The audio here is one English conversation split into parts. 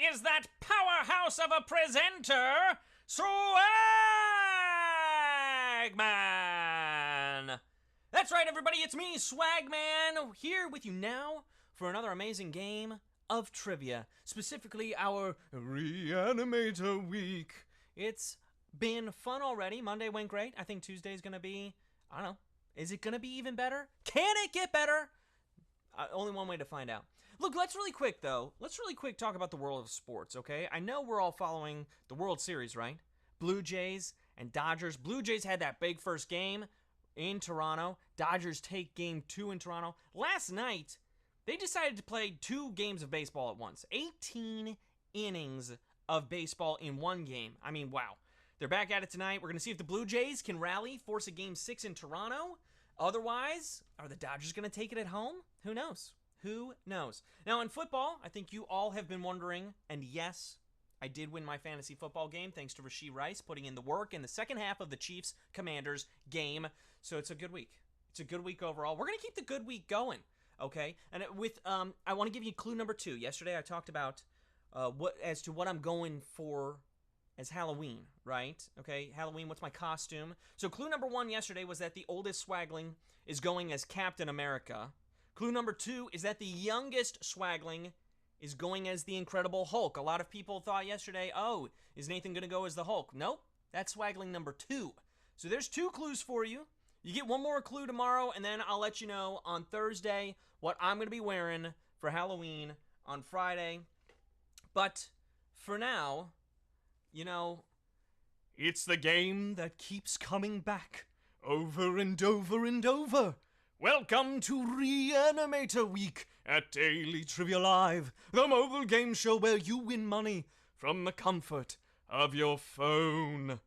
is that powerhouse of a presenter, Swagman! That's right, everybody, it's me, Swagman, here with you now for another amazing game of trivia, specifically our Reanimator Week. It's been fun already. Monday went great. I think Tuesday's gonna be, I don't know, is it gonna be even better? Can it get better? Only one way to find out. Look, let's really quick talk about the world of sports, okay? I know we're all following the World Series, right? Blue Jays and Dodgers. Blue Jays had that big first game in Toronto. Dodgers take game 2 in Toronto. Last night, they decided to play 2 games of baseball at once. 18 innings of baseball in one game. I mean, wow. They're back at it tonight. We're going to see if the Blue Jays can rally, force a game 6 in Toronto. Otherwise, are the Dodgers going to take it at home? Who knows? Who knows? Now, in football, I think you all have been wondering, and yes, I did win my fantasy football game thanks to Rashee Rice putting in the work in the second half of the Chiefs-Commanders game. So it's a good week. It's a good week overall. We're going to keep the good week going, okay? And I want to give you clue number 2. Yesterday, I talked about what I'm going for as Halloween, right? Okay, Halloween, what's my costume? So clue number 1 yesterday was that the oldest Swagling is going as Captain America. Clue number 2 is that the youngest Swagling is going as the Incredible Hulk. A lot of people thought yesterday, oh, is Nathan going to go as the Hulk? Nope, that's Swagling number 2. So there's 2 clues for you. You get one more clue tomorrow, and then I'll let you know on Thursday what I'm going to be wearing for Halloween on Friday. But for now, you know, it's the game that keeps coming back over and over and over. Welcome to Reanimator Week at Daily Trivia Live, the mobile game show where you win money from the comfort of your phone.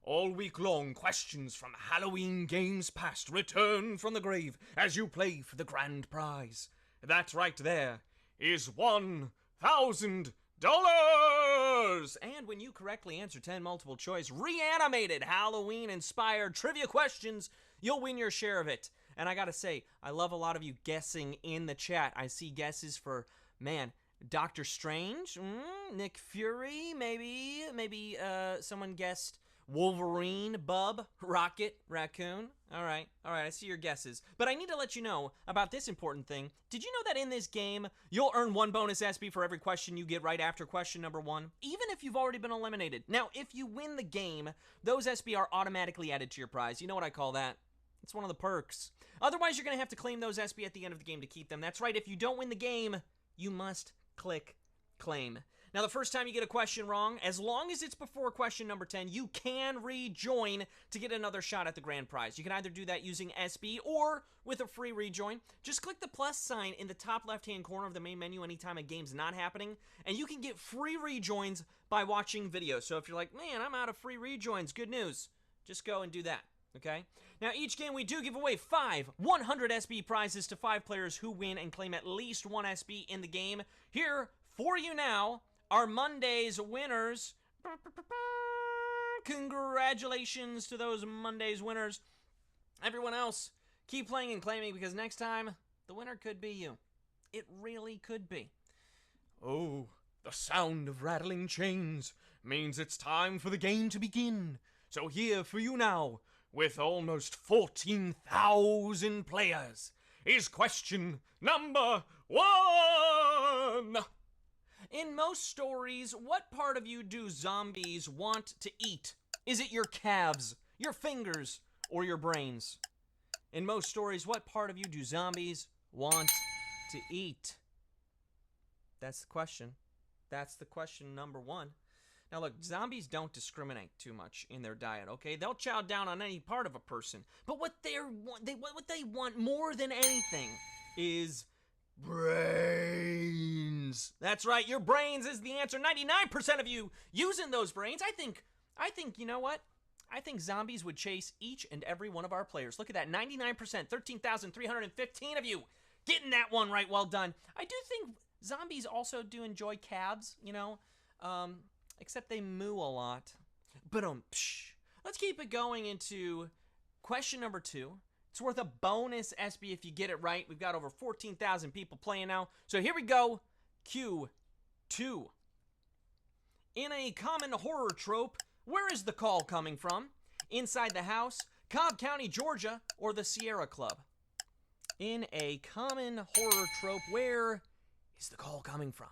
All week long, questions from Halloween games past return from the grave as you play for the grand prize. That right there is $1,000. And when you correctly answer 10 multiple choice reanimated Halloween-inspired trivia questions, you'll win your share of it. And I gotta say, I love a lot of you guessing in the chat. I see guesses for, man, Doctor Strange, Nick Fury, maybe someone guessed Wolverine, Bub, Rocket, Raccoon. All right, I see your guesses. But I need to let you know about this important thing. Did you know that in this game, you'll earn 1 bonus SP for every question you get right after question number 1, even if you've already been eliminated? Now, if you win the game, those SP are automatically added to your prize. You know what I call that? It's one of the perks. Otherwise, you're going to have to claim those SP at the end of the game to keep them. That's right, if you don't win the game, you must click claim. Now, the first time you get a question wrong, as long as it's before question number 10, you can rejoin to get another shot at the grand prize. You can either do that using SP or with a free rejoin. Just click the plus sign in the top left-hand corner of the main menu anytime a game's not happening, and you can get free rejoins by watching videos. So if you're like, man, I'm out of free rejoins, good news. Just go and do that. Okay? Now, each game we do give away 5 100 SP prizes to 5 players who win and claim at least 1 SP in the game. Here for you now are Monday's winners. Congratulations to those Monday's winners. Everyone else, keep playing and claiming because next time, the winner could be you. It really could be. Oh, the sound of rattling chains means it's time for the game to begin. So here for you now, with almost 14,000 players, is question number 1. In most stories, what part of you do zombies want to eat? Is it your calves, your fingers, or your brains? In most stories, what part of you do zombies want to eat? That's the question. That's the question number 1. Now look, zombies don't discriminate too much in their diet, okay? They'll chow down on any part of a person. But what they want more than anything is brains. That's right, your brains is the answer. 99% of you using those brains. I think, you know what? I think zombies would chase each and every one of our players. Look at that, 99%, 13,315 of you getting that one right. Well done. I do think zombies also do enjoy calves, you know? Except they moo a lot. But let's keep it going into question number 2. It's worth a bonus SP if you get it right. We've got over 14,000 people playing now. So here we go. Q2. In a common horror trope, where is the call coming from? Inside the house, Cobb County, Georgia, or the Sierra Club? In a common horror trope, where is the call coming from?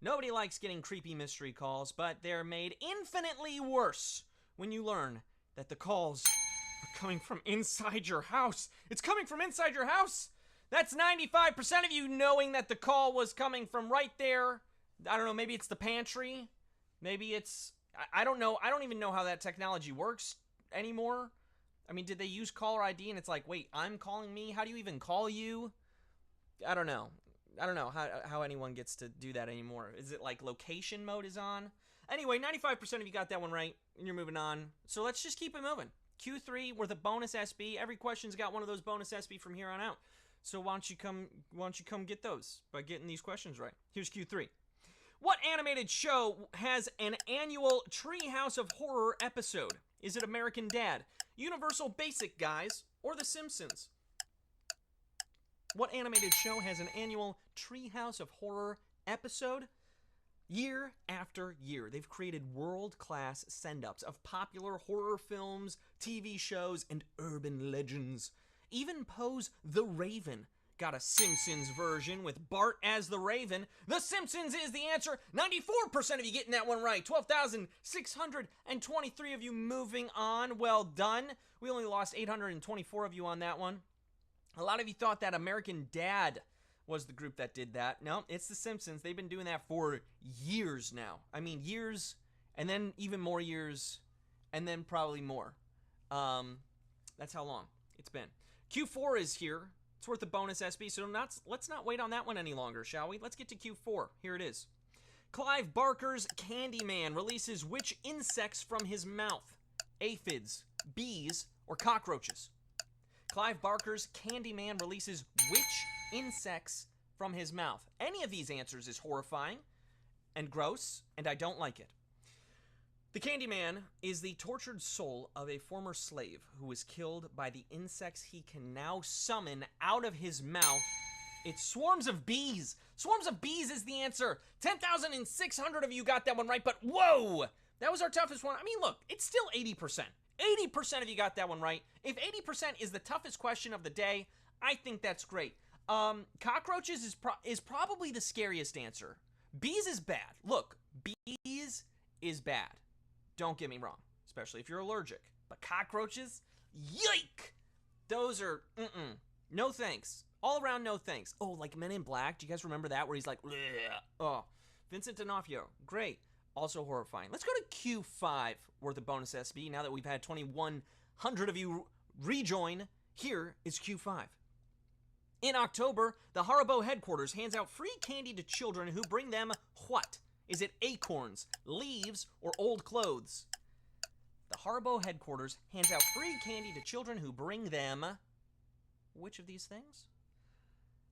Nobody likes getting creepy mystery calls, but they're made infinitely worse when you learn that the calls are coming from inside your house. It's coming from inside your house! That's 95% of you knowing that the call was coming from right there. I don't know, maybe it's the pantry. Maybe it's... I don't know. I don't even know how that technology works anymore. I mean, did they use caller ID and it's like, wait, I'm calling me? How do you even call you? I don't know. I don't know how anyone gets to do that anymore. Is it like location mode is on? Anyway, 95% of you got that one right, and you're moving on. So let's just keep it moving. Q3 with a bonus SB. Every question's got one of those bonus SB from here on out. So why don't you come get those by getting these questions right? Here's Q3. What animated show has an annual Treehouse of Horror episode? Is it American Dad, Universal Basic Guys, or The Simpsons? What animated show has an annual Treehouse of Horror episode? Year after year, they've created world-class send-ups of popular horror films, TV shows, and urban legends. Even Poe's The Raven got a Simpsons version with Bart as the Raven. The Simpsons is the answer. 94% of you getting that one right. 12,623 of you moving on. Well done. We only lost 824 of you on that one. A lot of you thought that American Dad was the group that did that. No, it's the Simpsons. They've been doing that for years now. I mean, years, and then even more years, and then probably more. That's how long it's been. Q4 is here. It's worth a bonus SB, so let's not wait on that one any longer, shall we? Let's get to Q4. Here it is. Clive Barker's Candyman releases which insects from his mouth? Aphids, bees, or cockroaches? Clive Barker's Candyman releases which insects from his mouth? Any of these answers is horrifying and gross, and I don't like it. The Candyman is the tortured soul of a former slave who was killed by the insects he can now summon out of his mouth. It's swarms of bees. Swarms of bees is the answer. 10,600 of you got that one right, but whoa! That was our toughest one. I mean, look, it's still 80%. 80% of you got that one right. If 80% is the toughest question of the day, I think that's great. Cockroaches is probably the scariest answer. Bees is bad. Look, bees is bad. Don't get me wrong, especially if you're allergic. But cockroaches, yike! Those are, no thanks. All around, no thanks. Oh, like Men in Black. Do you guys remember that where he's like, bleh. Oh, Vincent D'Onofrio, great. Also horrifying. Let's go to Q5, worth a bonus SB. Now that we've had 2,100 of you rejoin, here is Q5. In October, the Haribo headquarters hands out free candy to children who bring them what? Is it acorns, leaves, or old clothes? The Haribo headquarters hands out free candy to children who bring them which of these things?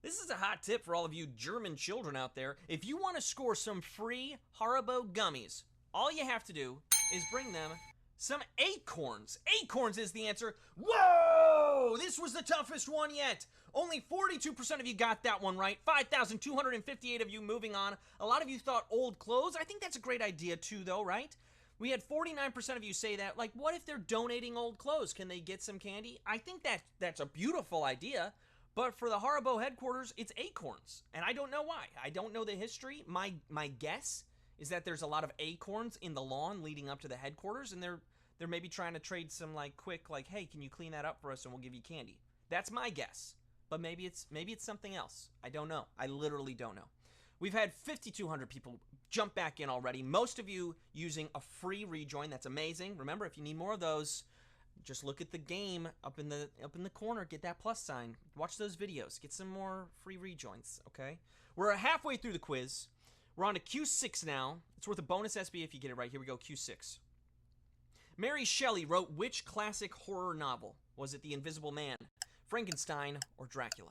This is a hot tip for all of you German children out there. If you want to score some free Haribo gummies, all you have to do is bring them some acorns. Acorns is the answer. Whoa! This was the toughest one yet. Only 42% of you got that one right. 5,258 of you moving on. A lot of you thought old clothes. I think that's a great idea too, though, right? We had 49% of you say that. Like, what if they're donating old clothes? Can they get some candy? I think that's a beautiful idea. But for the Haribo headquarters, it's acorns. And I don't know why. I don't know the history. My guess is that there's a lot of acorns in the lawn leading up to the headquarters, and they're maybe trying to trade some quick, hey, can you clean that up for us and we'll give you candy. That's my guess. But maybe it's something else. I don't know. I literally don't know. We've had 5,200 people jump back in already. Most of you using a free rejoin. That's amazing. Remember, if you need more of those, just look at the game up in the corner. Get that plus sign. Watch those videos. Get some more free rejoins, okay? We're halfway through the quiz. We're on to Q6 now. It's worth a bonus SB if you get it right. Here we go, Q6. Mary Shelley wrote which classic horror novel? Was it The Invisible Man, Frankenstein, or Dracula?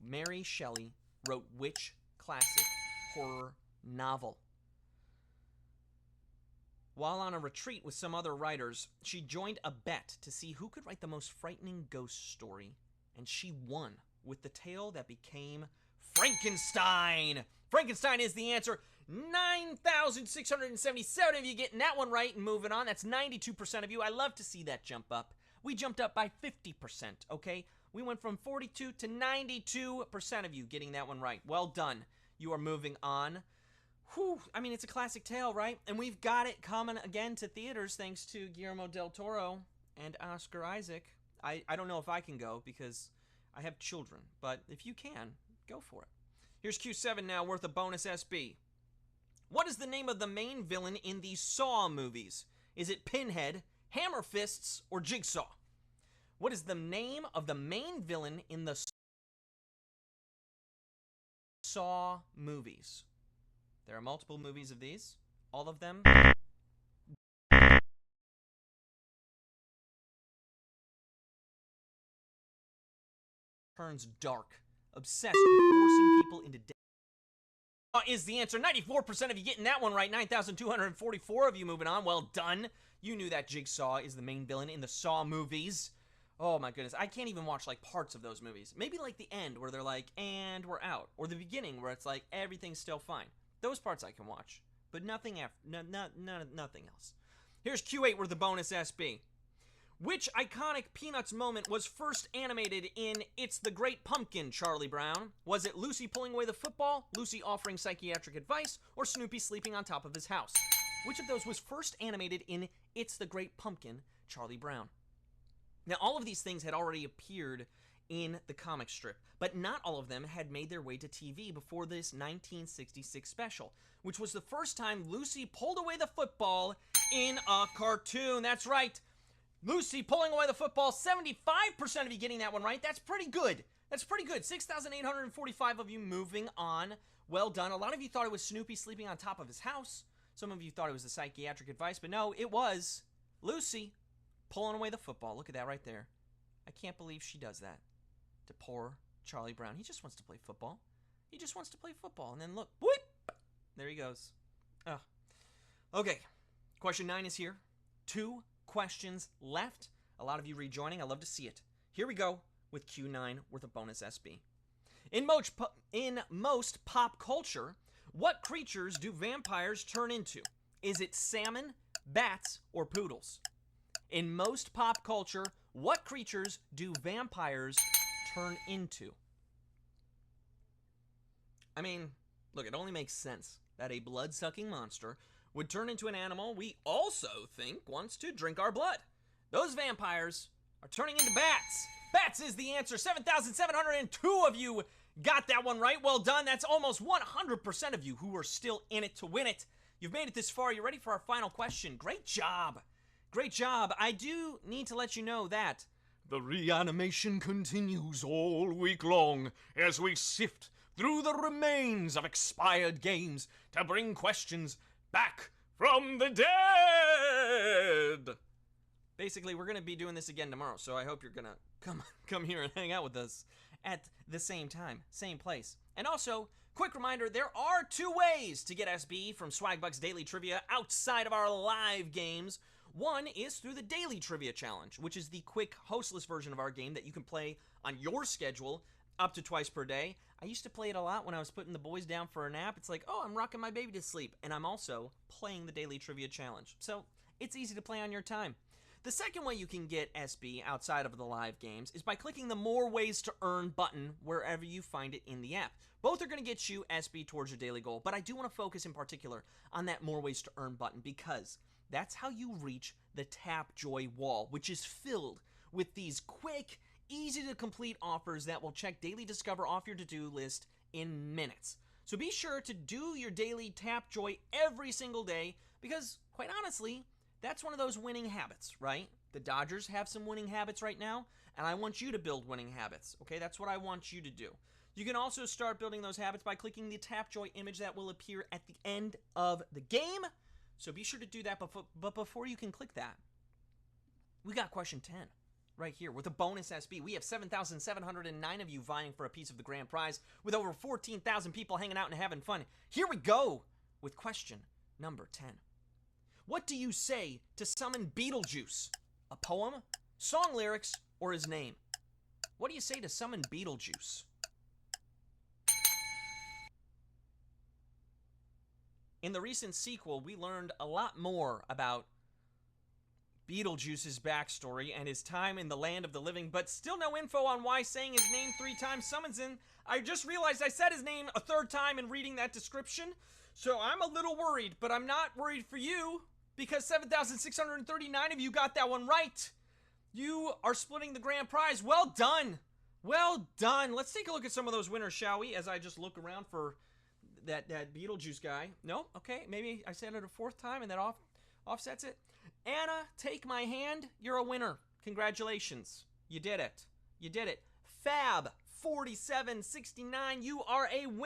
Mary Shelley wrote which classic horror novel? While on a retreat with some other writers, she joined a bet to see who could write the most frightening ghost story, and she won with the tale that became Frankenstein. Frankenstein is the answer. 9,677 of you getting that one right and moving on. That's 92% of you. I love to see that jump up. We jumped up by 50%, okay? We went from 42 to 92% of you getting that one right. Well done. You are moving on. Whew, I mean, it's a classic tale, right? And we've got it coming again to theaters thanks to Guillermo del Toro and Oscar Isaac. I don't know if I can go because I have children, but if you can, go for it. Here's Q7 now, worth a bonus SB. What is the name of the main villain in the Saw movies? Is it Pinhead, Hammer Fists, or Jigsaw? What is the name of the main villain in the Saw movies? There are multiple movies of these. All of them turns dark, obsessed with forcing people into death. Is the answer. 94% of you getting that one right. 9,244 of you moving on. Well done. You knew that Jigsaw is the main villain in the Saw movies. Oh my goodness. I can't even watch like parts of those movies. Maybe like the end where they're like, and we're out. Or the beginning where it's like, everything's still fine. Those parts I can watch. But nothing after, nothing else. Here's Q8 worth the bonus SB. Which iconic Peanuts moment was first animated in It's the Great Pumpkin, Charlie Brown? Was it Lucy pulling away the football, Lucy offering psychiatric advice, or Snoopy sleeping on top of his house? Which of those was first animated in It's the Great Pumpkin, Charlie Brown? Now, all of these things had already appeared in the comic strip, but not all of them had made their way to TV before this 1966 special, which was the first time Lucy pulled away the football in a cartoon. That's right. Lucy pulling away the football, 75% of you getting that one right. That's pretty good. That's pretty good. 6,845 of you moving on. Well done. A lot of you thought it was Snoopy sleeping on top of his house. Some of you thought it was the psychiatric advice, but no, it was Lucy pulling away the football. Look at that right there. I can't believe she does that to poor Charlie Brown. He just wants to play football. He just wants to play football. And then look, whoop, there he goes. Oh. Okay, question 9 is here. 2 questions left. A lot of you rejoining. I love to see it. Here we go with Q9 worth a bonus SB. In most pop culture, what creatures do vampires turn into? Is it salmon, bats, or poodles? In most pop culture, what creatures do vampires turn into? I mean, look, it only makes sense that a blood-sucking monster would turn into an animal we also think wants to drink our blood. Those vampires are turning into bats. Bats is the answer. 7,702 of you got that one right. Well done. That's almost 100% of you who are still in it to win it. You've made it this far. You ready for our final question? Great job. Great job. I do need to let you know that the reanimation continues all week long as we sift through the remains of expired games to bring questions back from the dead. Basically, we're going to be doing this again tomorrow, so I hope you're going to come here and hang out with us at the same time, same place. And also, quick reminder, there are 2 ways to get SB from Swagbucks Daily Trivia outside of our live games. One is through the Daily Trivia Challenge, which is the quick, hostless version of our game that you can play on your schedule up to twice per day. I used to play it a lot when I was putting the boys down for a nap. It's like, oh, I'm rocking my baby to sleep. And I'm also playing the Daily Trivia Challenge. So it's easy to play on your time. The second way you can get SB outside of the live games is by clicking the More Ways to Earn button wherever you find it in the app. Both are going to get you SB towards your daily goal, but I do want to focus in particular on that More Ways to Earn button because that's how you reach the Tap Joy wall, which is filled with these quick, easy to complete offers that will check Daily Discover off your to-do list in minutes. So be sure to do your daily Tap Joy every single day because, quite honestly, that's one of those winning habits, right? The Dodgers have some winning habits right now, and I want you to build winning habits, okay? That's what I want you to do. You can also start building those habits by clicking the Tap Joy image that will appear at the end of the game. So be sure to do that, but before you can click that, we got question 10 right here with a bonus SB. We have 7,709 of you vying for a piece of the grand prize with over 14,000 people hanging out and having fun. Here we go with question number 10. What do you say to summon Beetlejuice? A poem, song lyrics, or his name? What do you say to summon Beetlejuice? In the recent sequel, we learned a lot more about Beetlejuice's backstory and his time in the land of the living, but still no info on why saying his name 3 times summons him. I just realized I said his name a 3rd time in reading that description, so I'm a little worried, but I'm not worried for you, because 7,639 of you got that one right. You are splitting the grand prize. Well done. Well done. Let's take a look at some of those winners, shall we, as I just look around for that Beetlejuice guy. No? Okay, maybe I said it a 4th time and that offsets it. Anna, take my hand. You're a winner. Congratulations. You did it. You did it. Fab 4769, you are a winner.